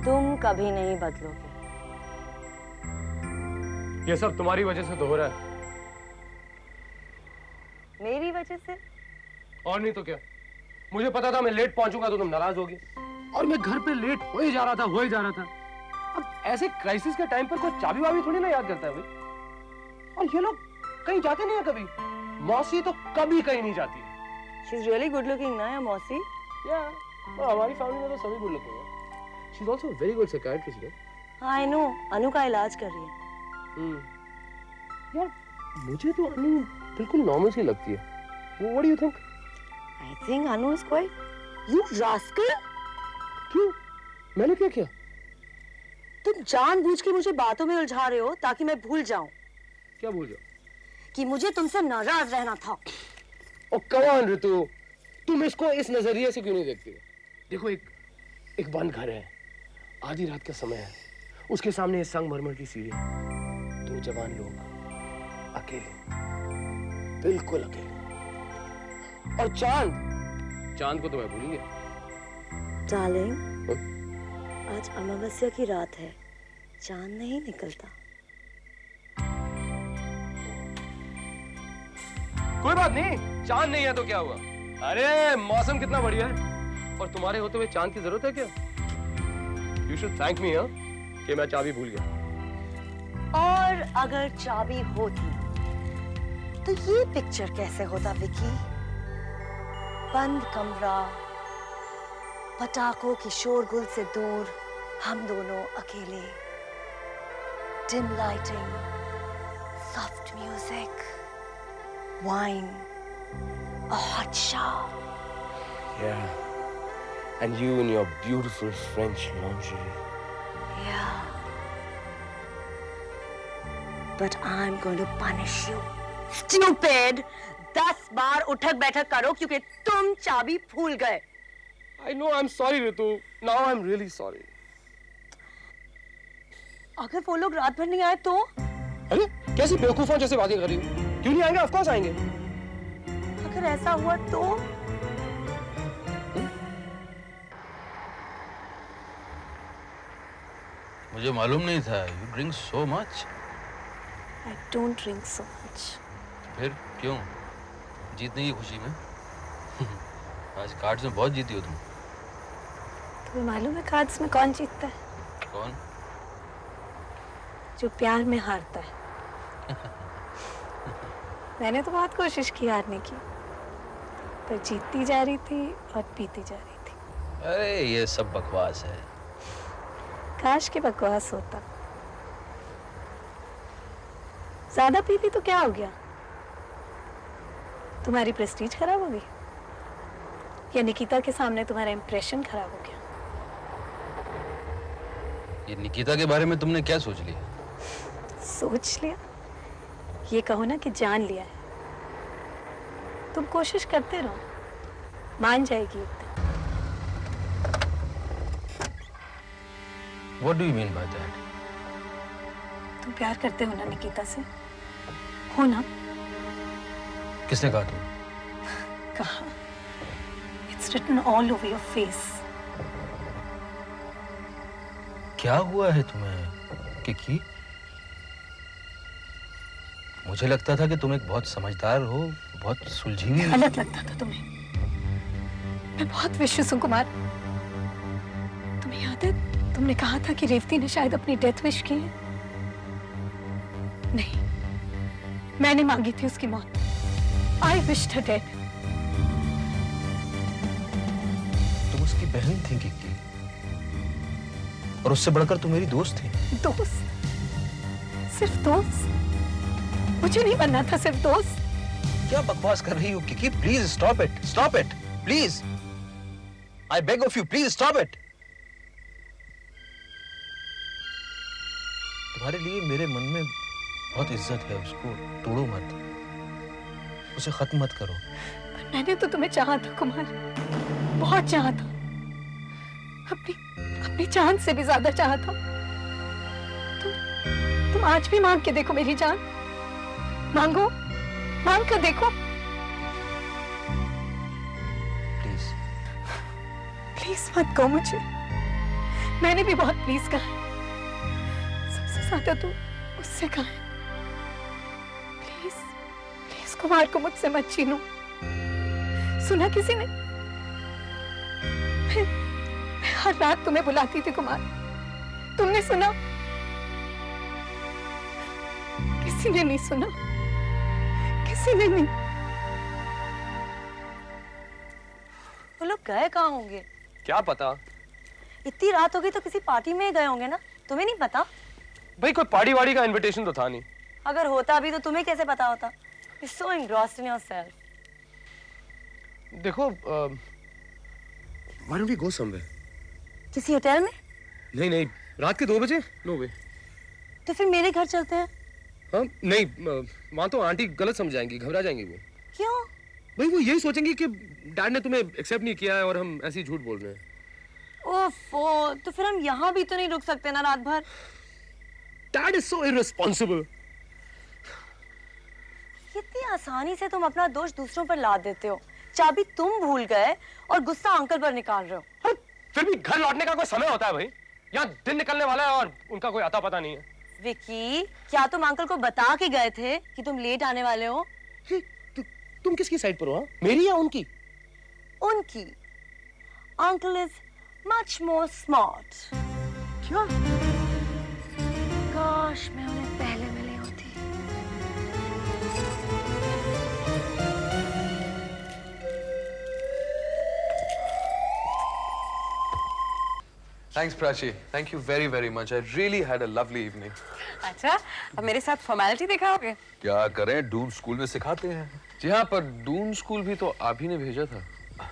तुम कभी नहीं बदलोगे। ये सब तुम्हारी वजह से तो हो रहा है। मेरी वजह से? और नहीं तो क्या। मुझे पता था मैं लेट पहुंचूंगा तो तुम नाराज होगी, और मैं घर पे लेट हो ही जा रहा था। अब ऐसे क्राइसिस के टाइम पर कोई चाबी वाबी थोड़ी ना याद करता है भाई। और ये लोग कहीं जाते नहीं है कभी। मौसी तो कभी कहीं नहीं जाती है। She's really good looking ना, या मौसी? Yeah, और हमारी फैमिली में तो सभी गुड लुकिंग है। She's also a very good psychiatrist, right? हाँ, I know, अनु का इलाज कर रही है। यार मुझे तो अनु बिल्कुल नॉर्मल सी लगती है। What do you think? I think Anu is quite... You rascal! क्यों? मैंने क्या किया? तुम जानबूझ के मुझे बातों में उलझा रहे हो ताकि मैं भूल जाऊं। क्या भूल जाओ? कि मुझे तुमसे नाराज रहना था। ओ come on ऋतु, तुम इसको इस नजरिए से क्यों नहीं देखती? देखो एक बंद घर है, आधी रात का समय है, उसके सामने संगमरमर की सीढ़ी, दो जवान लोग अकेले, बिल्कुल अकेले, और चांद को तो मैं भूल ही गया। डार्लिंग, आज अमावस्या की रात है, चांद नहीं निकलता। कोई बात नहीं, चांद नहीं है तो क्या हुआ? अरे मौसम कितना बढ़िया है, और तुम्हारे होते हुए चांद की जरूरत है क्या? You should thank me, हाँ, कि मैं चाबी भूल गया। और अगर चाबी होती तो ये पिक्चर कैसे होता विकी? बंद कमरा, पटाखों की शोरगुल से दूर, हम दोनों अकेले, dim lighting, soft music, wine, a hot shower. Yeah, and you in your beautiful French lingerie. Yeah. But I'm going to punish you. Stupid! 10 बार उठक बैठक करो क्योंकि तुम चाबी भूल गए। I know, I'm sorry Ritu. Now I'm really sorry. अगर वो लोग रात भर नहीं आए तो? अरे कैसी बेवकूफों जैसे बातें कर रही हो? क्यों नहीं आएंगे? Of course आएंगे। अगर ऐसा हुआ तो? मुझे मालूम नहीं था। You drink so much. I don't drink so much. फिर क्यों? जीतने की खुशी में? आज कार्ड्स में बहुत जीती हो तुम। तुम्हें मालूम है कार्ड्स में कौन जीतता है? कौन? जो प्यार में हारता है। मैंने तो बहुत कोशिश की हारने की, पर जीतती जा रही थी और पीती जा रही थी। अरे ये सब बकवास है। काश के बकवास होता। ज्यादा पी ली तो क्या हो गया? तुम्हारी प्रेस्टीज खराब हो गई, या निकिता के सामने तुम्हारा इंप्रेशन खराब हो गया? ये निकिता के बारे में तुमने क्या सोच लिया? सोच लिया? ये कहो ना कि जान लिया है। तुम कोशिश करते रहो, मान जाएगी एक दिन। What do you mean by that? तुम प्यार करते हो ना निकिता से? हो ना? किसने कहा तुम? कहा? It's written all over your face. क्या हुआ है तुम्हें, किकी? मुझे लगता था कि तुम एक बहुत समझदार हो, बहुत सुलझी हुई। गलत लगता था तुम्हें। मैं बहुत विश्वास हूँ कुमार। तुम्हें याद है तुमने कहा था कि रेवती ने शायद अपनी डेथ विश की है? नहीं, मैंने मांगी थी उसकी मौत। I wished her dead. तुम उसकी बहन थी किकी, और उससे बढ़कर तुम मेरी दोस्त थी। दोस्त? सिर्फ दोस्त? मुझे नहीं बनना था सिर्फ दोस्त। क्या बकवास कर रही हो Kiki? Please stop it, stop it, please. I beg of you, please stop it. तुम्हारे लिए मेरे मन में बहुत इज्जत है, उसको तोड़ो मत, उसे खत्म मत करो। पर मैंने तो तुम्हें चाहा था कुमार, बहुत चाहा था, अपनी जान से भी ज्यादा चाहा था। तुम आज भी मांग के देखो मेरी जान, मांगो, मांग कर देखो। प्लीज प्लीज मत कहो मुझे, मैंने भी बहुत प्लीज कहा है, सबसे ज्यादा तो उससे कहा है। प्लीज प्लीज कुमार को मुझसे मत छीनो। सुना किसी ने? मैं हर रात तुम्हें बुलाती थी कुमार, तुमने सुना? किसी ने नहीं सुना, किसी ने नहीं। वो लोग गए कहाँ होंगे? क्या पता। इतनी रात हो गई तो किसी पार्टी में ही गए होंगे ना, तुम्हें नहीं पता? भाई कोई पार्टी वाड़ी का इनविटेशन तो था नहीं। अगर होता भी तो तुम्हें कैसे पता होता? You're so engrossed in yourself. देखो, why don't we go somewhere? किसी होटल में? नहीं, रात के 2 बजे? नो वे। तो फिर मेरे घर चलते हैं। हाँ नहीं, वहाँ तो आंटी गलत समझाएंगी, घबरा जाएंगी वो। क्यों? भाई वो यही सोचेंगी कि डैड ने तुम्हें एक्सेप्ट नहीं किया है और हम ऐसे ही झूठ बोल रहे हैं। ओफो, तो फिर हम यहाँ भी तो नहीं रुक सकते ना रात भर? Dad is so irresponsible. कितनी आसानी से तुम अपना दोष दूसरों पर लाद देते हो। चाबी तुम भूल गए और गुस्सा अंकल पर निकाल रहे हो। अरे फिर भी घर लौटने का कोई समय होता है भाई। यहाँ दिन निकलने वाला है और उनका कोई आता पता नहीं है। विकी, क्या तुम अंकल को बता के गए थे कि तुम लेट आने वाले हो? तुम किसकी साइड पर हो? हाँ? मेरी या उनकी? उनकी। Uncle is much more smart. क्या? काश मैं उन्हें पहले मिली होती। Thanks, Prachi. Thank you very, very much. I really had a lovely evening. अच्छा, अब मेरे साथ फॉर्मेलिटी दिखाओगे? क्या करें, डून स्कूल में सिखाते हैं। जी हाँ, पर डून स्कूल भी तो आप ही ने भेजा था।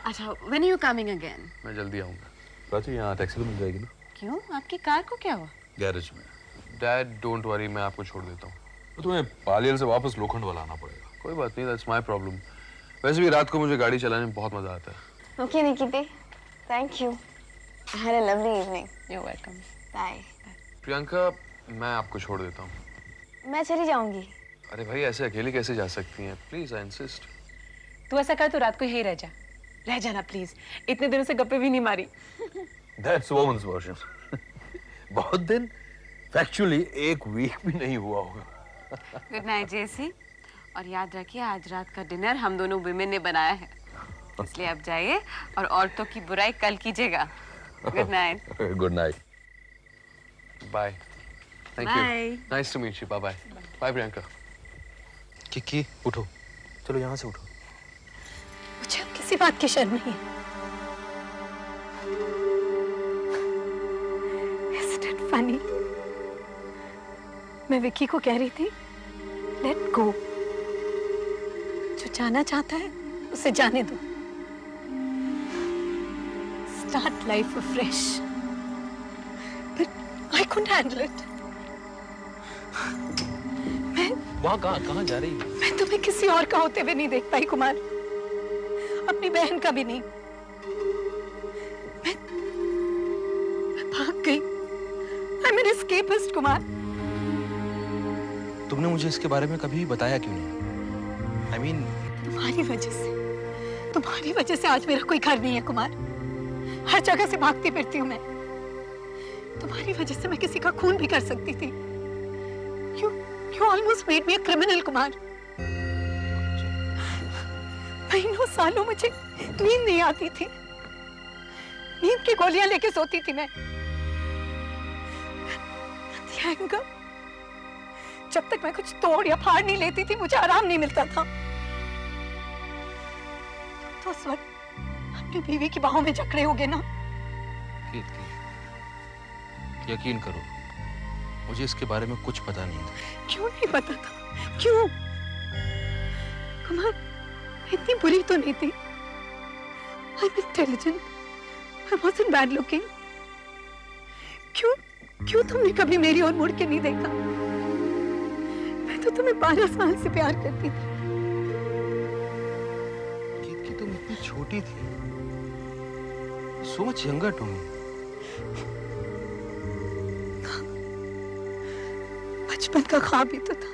अच्छा, when are you coming again? मैं जल्दी आऊँगा। प्राची, यहाँ टैक्सी तो मिल जाएगी ना? क्यों? आपकी कार को क्या हुआ? गैरेज में। डैड, डोंट वरी, मैं आपको छोड़ देता हूँ। तो तुम्हें पालियल से वापस लोखंड वाला आना पड़ेगा। कोई बात नहीं, that's my problem. वैसे भी रात को मुझे गाड़ी चलाने में बहुत मजा आता है। Okay, Nikki. Thank you. I had a lovely evening. You're welcome. Bye. Priyanka, मैं आपको छोड़ देता हूँ। मैं चली जाऊंगी। अरे भाई, ऐसे अकेले कैसे जा सकती हैं? Please, I insist. तू ऐसा कर, तो रात को यहीं रह जाना प्लीज। इतने दिनों से गप्पे भी नहीं मारी। That's woman's version. बहुत दिन, factually 1 वीक भी नहीं हुआ होगा। गुड नाइट जेसी, और याद रखिए आज रात का डिनर हम दोनों विमेन ने बनाया है, इसलिए आप जाइए और औरतों की बुराई कल कीजिएगा। Good night. Good night. Bye. Thank you. Bye. Nice to meet you. Bye bye. Bye Priyanka. Kiki, उठो, चलो यहाँ से उठो। मुझे अब किसी बात की शर्म नहीं है। Isn't it funny? मैं विक्की को कह रही थी, लेट गो। जो जाना चाहता है उसे जाने दो। Start life afresh. But I couldn't handle it. वहाँ कहाँ जा रही है? मैं तुम्हें किसी और का होते हुए नहीं देख पाई कुमार, अपनी बहन का भी नहीं। मैं भाग गई। I'm an escapist Kumar. तुमने मुझे इसके बारे में कभी बताया क्यों नहीं? I mean, तुम्हारी वजह से आज मेरा कोई घर नहीं है कुमार। हर जगह से भागती फिरती हूँ मैं। तुम्हारी वजह से मैं किसी का खून भी कर सकती थी। You almost made me a criminal Kumar. महीनों सालों मुझे नींद नहीं आती थी। नींद की गोलियां लेके सोती थी मैं। Anger, जब तक मैं कुछ तोड़ या फाड़ नहीं लेती थी मुझे आराम नहीं मिलता था। तो उस वक्त अपनी बीवी की बाहों में जकड़े होगे ना। कीर्ति, यकीन करो, मुझे इसके बारे में कुछ पता नहीं था। क्यों नहीं पता था? क्यों? कुमार, मैं इतनी बुरी तो नहीं थी। I'm intelligent. I wasn't bad looking. क्यों तुमने कभी मेरी ओर मुड़ के नहीं देखा? मैं तो तुम्हें 12 साल से प्यार करती थी। कीर्ति, तुम इतनी छोटी थी। So much younger to me. बचपन का ख्वाब ही तो था।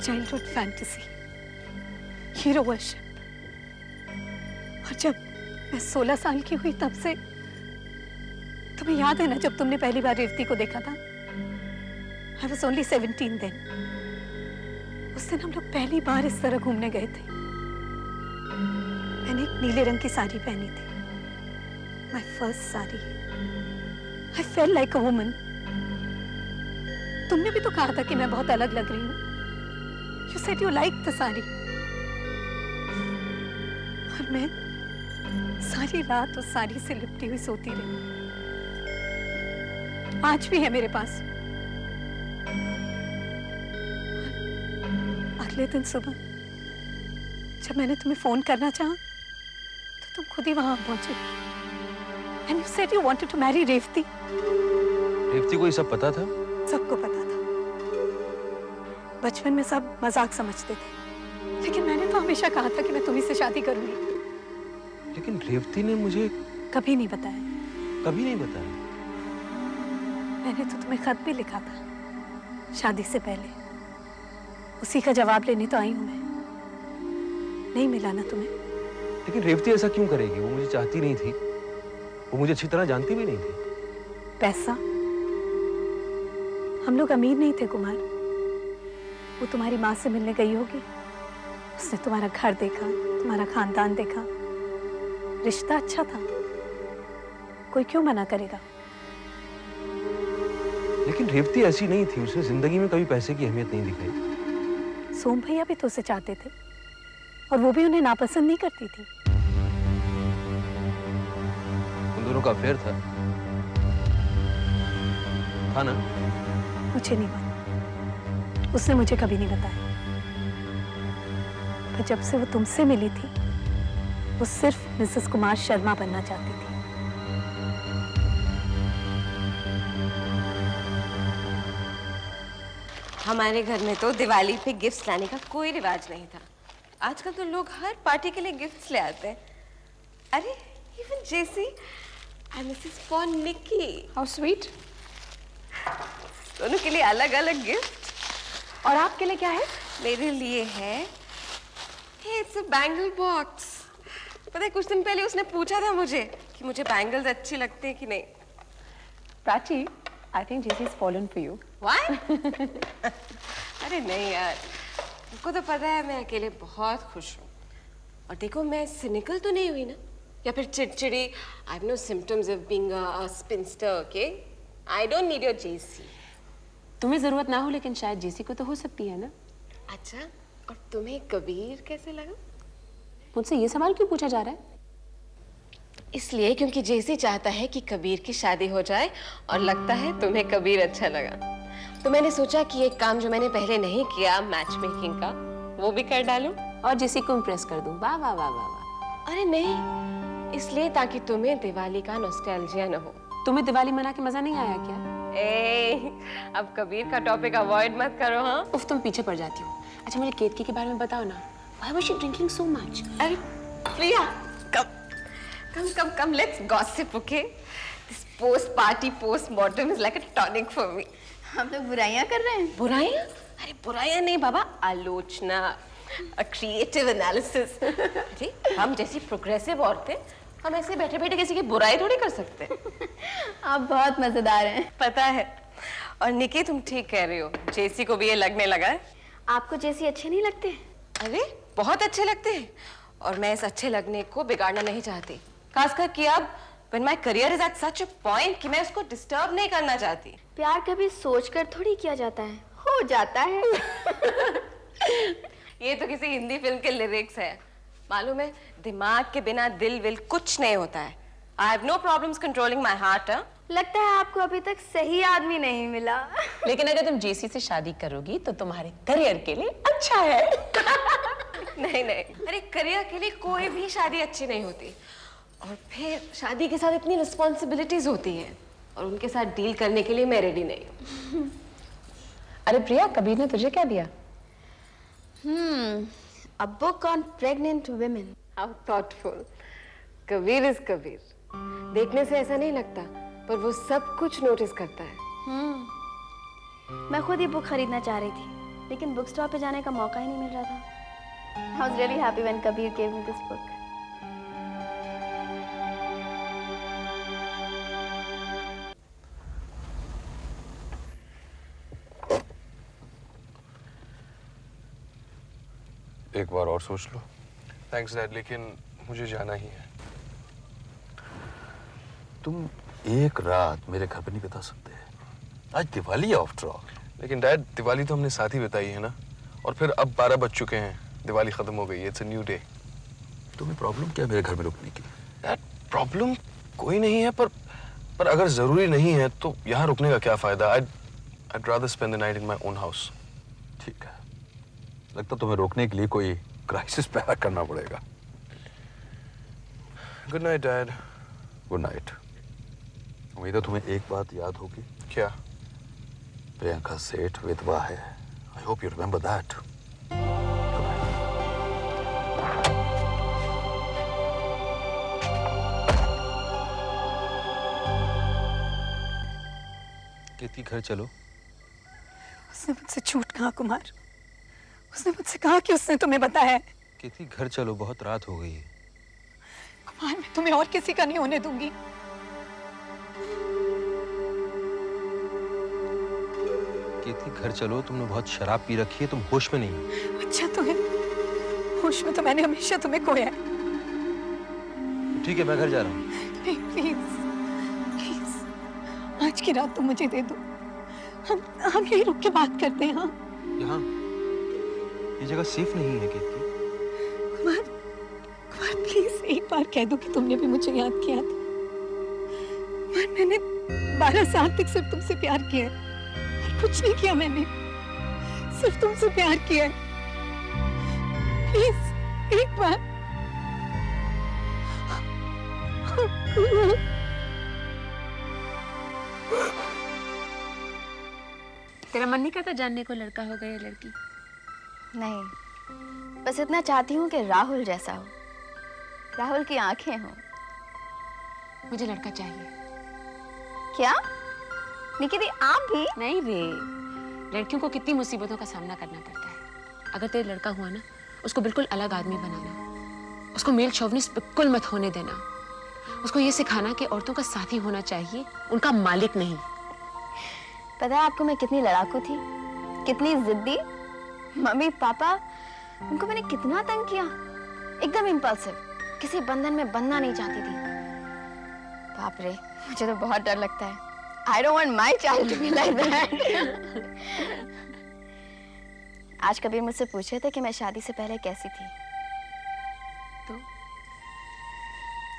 Childhood fantasy, hero worship. और जब मैं 16 साल की हुई तब से तुम्हें याद है ना जब तुमने पहली बार रेवती को देखा था? I was only 17 then. उस दिन हम लोग पहली बार इस तरह घूमने गए थे। मैंने एक नीले रंग की साड़ी पहनी थी, my first sari. I felt like a woman. तुमने भी तो कहा था कि मैं बहुत अलग लग रही हूँ। You said you liked the sari. और मैं सारी रात उस साड़ी से लिपटी हुई सोती रही। आज भी है मेरे पास। अगले दिन सुबह जब मैंने तुम्हें फोन करना चाहा तो तुम खुद ही वहां पहुंचे। And you said you wanted to marry Revati. Revati को ये सब पता था? सबको पता था। बचपन में सब मजाक समझते थे, लेकिन मैंने तो हमेशा कहा था कि मैं तुम्ही से शादी करूंगी। लेकिन रेवती ने मुझे कभी नहीं बताया। कभी नहीं बताया? मैंने तो तुम्हें खत भी लिखा था शादी से पहले। उसी का जवाब लेने तो आई हूं मैं। नहीं मिला ना तुम्हें? लेकिन रेवती ऐसा क्यों करेगी? वो मुझे चाहती नहीं थी, वो मुझे अच्छी तरह जानती भी नहीं थी। पैसा? हम लोग अमीर नहीं थे कुमार। वो तुम्हारी माँ से मिलने गई होगी, उसने तुम्हारा घर देखा, तुम्हारा खानदान देखा, रिश्ता अच्छा था, कोई क्यों मना करेगा? लेकिन रेवती ऐसी नहीं थी, उसने जिंदगी में कभी पैसे की अहमियत नहीं दिखाई। सोम भैया भी तो उसे चाहते थे और वो भी उन्हें नापसंद नहीं करती थी। उन दोनों का अफेयर था ना? मुझे नहीं मालूम, उसने मुझे कभी नहीं बताया। पर जब से वो तुमसे मिली थी वो सिर्फ मिसेस कुमार शर्मा बनना चाहती थी। हमारे घर में तो दिवाली पे गिफ्ट्स लाने का कोई रिवाज नहीं था। आजकल तो लोग हर पार्टी के लिए गिफ्ट्स ले आते हैं। अरे even Jessie, I misses for Nicky. How sweet. दोनों के लिए अलग अलग गिफ्ट। और आपके लिए क्या है? मेरे लिए है इट्स अ बैंगल बॉक्स। पता है कुछ दिन पहले उसने पूछा था मुझे कि मुझे बैंगल्स अच्छी लगती हैं कि नहीं। Prachi, I think JC's fallen for you. What? अरे नहीं यार, तुमको तो पता है मैं अकेले बहुत खुश हूँ। और देखो मैं सिनिकल तो नहीं हुई ना, या फिर चिड़चिड़ी। I have no symptoms of being a spinster, okay? I don't need your JC. तुम्हें जरूरत ना हो लेकिन शायद जेसी को तो हो सकती है ना। अच्छा, और तुम्हें कबीर कैसे लगा? मुझसे ये सवाल क्यों पूछा जा रहा है? इसलिए क्योंकि जेसी चाहता है कि कबीर की शादी हो जाए और लगता है तुम्हें कबीर अच्छा लगा। तो मैंने सोचा कि एक काम जो मैंने पहले नहीं किया, मैच मेकिंग का, वो भी कर डालूं और जेसी को इम्प्रेस कर दूं। वाह वाह वाह वाह वाह। अरे नहीं, इसलिए ताकि तुम्हें दिवाली का नॉस्टैल्जिया न हो। तुम्हें दिवाली मना के मजा नहीं आया क्या? अब कबीर का टॉपिक अवॉइड मत करो। हाँ उफ, तुम पीछे पड़ जाती हो। अच्छा मुझे केतकी के बारे में बताओ ना। Why was she drinking so much? अरे प्रिया, come, let's gossip, okay? This post-party, post-mortem is like a tonic for me. हम लोग बुराइयां कर रहे हैं। बुराइयां? अरे बुराइयां नहीं बाबा, आलोचना, a creative analysis. अरे हम जैसी प्रोग्रेसिव औरतें, हम ऐसे बैठे-बैठे किसी की बुराई थोड़ी कर सकते। आप बहुत मजेदार हैं। पता है। और निकी तुम ठीक कह रही हो, जेसी को भी ये लगने लगा है। आपको जैसी अच्छे नहीं लगते? अरे बहुत अच्छे लगते हैं, और मैं इस अच्छे लगने को बिगाड़ना नहीं चाहती। खासकर कि अब when my career is at such a point कि मैं उसको डिस्टर्ब नहीं करना चाहती। प्यार कभी सोचकर थोड़ी किया जाता है, हो जाता है। ये तो किसी हिंदी फिल्म के लिरिक्स है। मालूम है, दिमाग के बिना दिल विल कुछ नहीं होता है। I have no problems controlling my heart. लगता है आपको अभी तक सही आदमी नहीं मिला। लेकिन अगर तुम जेसी से शादी करोगी तो तुम्हारे करियर के लिए अच्छा है। नहीं, अरे करियर के लिए कोई भी शादी अच्छी नहीं होती। और फिर शादी के साथ इतनी रिस्पॉन्सिबिलिटीज होती हैं, और उनके साथ डील करने के लिए मैं रेडी नहीं हूँ। अरे प्रिया, कबीर ने तुझे क्या दिया? A book on pregnant women. How thoughtful. Kabir is Kabir. देखने से ऐसा नहीं लगता, पर वो सब कुछ नोटिस करता है। मैं खुद ये बुक खरीदना चाह रही थी, लेकिन बुक स्टोर पे जाने का मौका ही नहीं मिल रहा था। I was really happy when Kabir gave me this book. एक बार और सोच लो। थैंक्स डैड, लेकिन मुझे जाना ही है। तुम एक रात मेरे घर पे नहीं बिता सकते? आज दिवाली है आफ्टर ऑल। लेकिन डैड, दिवाली तो हमने साथ ही बिताई है ना, और फिर अब 12 बज चुके हैं, दिवाली खत्म हो गई है, इट्स अ न्यू डे। तुम्हें प्रॉब्लम क्या है मेरे घर में रुकने की? डैड, प्रॉब्लम कोई नहीं है, पर अगर जरूरी नहीं है तो यहाँ रुकने का क्या फायदा? I'd rather spend the night in my own house. ठीक है, लगता तुम्हें रोकने के लिए कोई क्राइसिस पैदा करना पड़ेगा। Good night dad. Good night. उम्मीद है तुम्हें एक बात याद होगी। क्या? प्रियंका सेठ विधवा है। I hope you remember that. Kirti, घर चलो। उसने मुझसे झूठ कहा कुमार। उसने मुझसे कहा कि उसने तुम्हें बताया है। कीर्ति, घर चलो, बहुत रात हो गई है। कुमार, मैं तुम्हें और किसी का नहीं होने दूंगी। कीर्ति, घर चलो, तुमने बहुत शराब पी रखी है, तुम होश में नहीं हो। अच्छा तो है, होश में तो मैंने हमेशा तुम्हें खोया है। ठीक है, मैं घर जा रहा हूँ। नहीं, प्लीज प्लीज, आज की रात तुम मुझे दे दो। हम यहीं रुक के बात करते हैं। हाँ, यहाँ ये जगह सेफ नहीं है कीर्ति। कुमार, कुमार प्लीज एक बार कह दो कि तुमने भी मुझे याद किया था। कुमार, मैंने 12 साल तक सिर्फ तुमसे प्यार किया है, और कुछ नहीं किया मैंने, सिर्फ तुमसे प्यार किया है। प्लीज एक बार। तेरा मन नहीं करता जानने को लड़का हो गया या लड़की? नहीं, बस इतना चाहती हूँ कि राहुल जैसा हो, राहुल की आंखें हो। मुझे लड़का चाहिए। क्या निकी दी, आप भी? नहीं रे, लड़कियों को कितनी मुसीबतों का सामना करना पड़ता है। अगर तेरा लड़का हुआ ना, उसको बिल्कुल अलग आदमी बनाना, उसको मेल शोविनिस्ट बिल्कुल मत होने देना, उसको ये सिखाना कि औरतों का साथी होना चाहिए, उनका मालिक नहीं। पता है आपको मैं कितनी लड़ाकू थी, कितनी जिद्दी। मम्मी पापा, उनको मैंने कितना तंग किया, एकदम इम्पल्सिव, किसी बंधन में बंधना नहीं चाहती थी। बाप रे, मुझे तो बहुत डर लगता है। I don't want my child to be like that. आज कबीर मुझसे पूछे थे कि मैं शादी से पहले कैसी थी।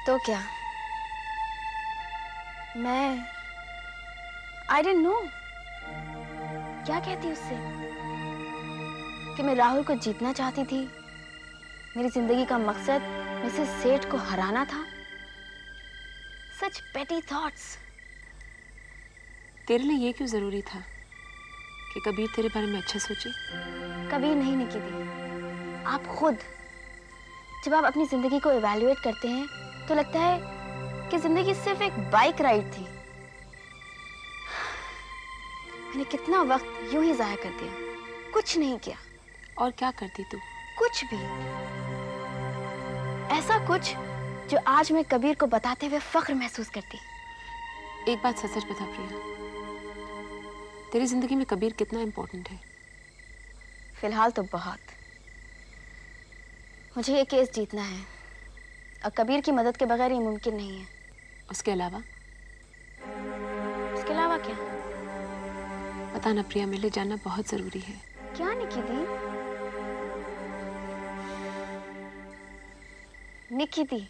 तो क्या मैं I didn't know। क्या कहती उससे कि मैं राहुल को जीतना चाहती थी, मेरी जिंदगी का मकसद मिसेस सेठ को हराना था। Such petty thoughts। तेरे लिए ये क्यों जरूरी था कि कबीर तेरे बारे में अच्छा सोचे? कबीर नहीं निकी दी, आप खुद जब आप अपनी जिंदगी को इवैल्यूएट करते हैं तो लगता है कि जिंदगी सिर्फ एक बाइक राइड थी। मैंने कितना वक्त यूं ही जाया कर दिया, कुछ नहीं किया। और क्या करती तू? कुछ भी, ऐसा कुछ जो आज मैं कबीर को बताते हुए फख्र महसूस करती। एक बात सच सच बता प्रिया, तेरी जिंदगी में कबीर कितना इम्पोर्टेंट है? फिलहाल तो बहुत। मुझे ये केस जीतना है और कबीर की मदद के बगैर ये मुमकिन नहीं है। उसके अलावा? उसके अलावा क्या? पता ना प्रिया, मेरे लिए जानना बहुत जरूरी है। क्या निकी दी? निकी दी,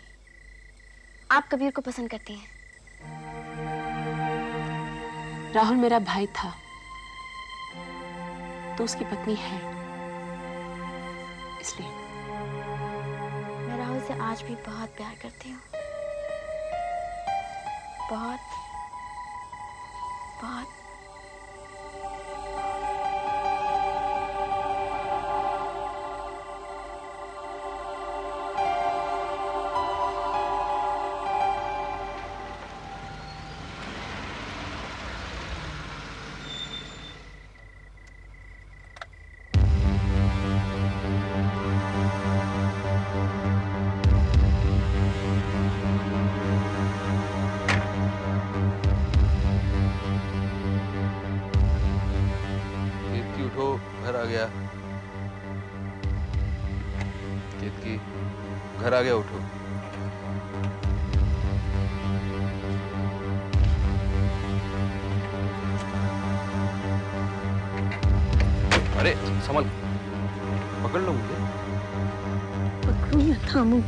आप कबीर को पसंद करती हैं? राहुल मेरा भाई था, तो उसकी पत्नी है, इसलिए। मैं राहुल से आज भी बहुत प्यार करती हूँ, बहुत बहुत। की घर आ गया, उठो। अरे संभल, पकड़ लो मुझे। पकड़ूं या थामूं?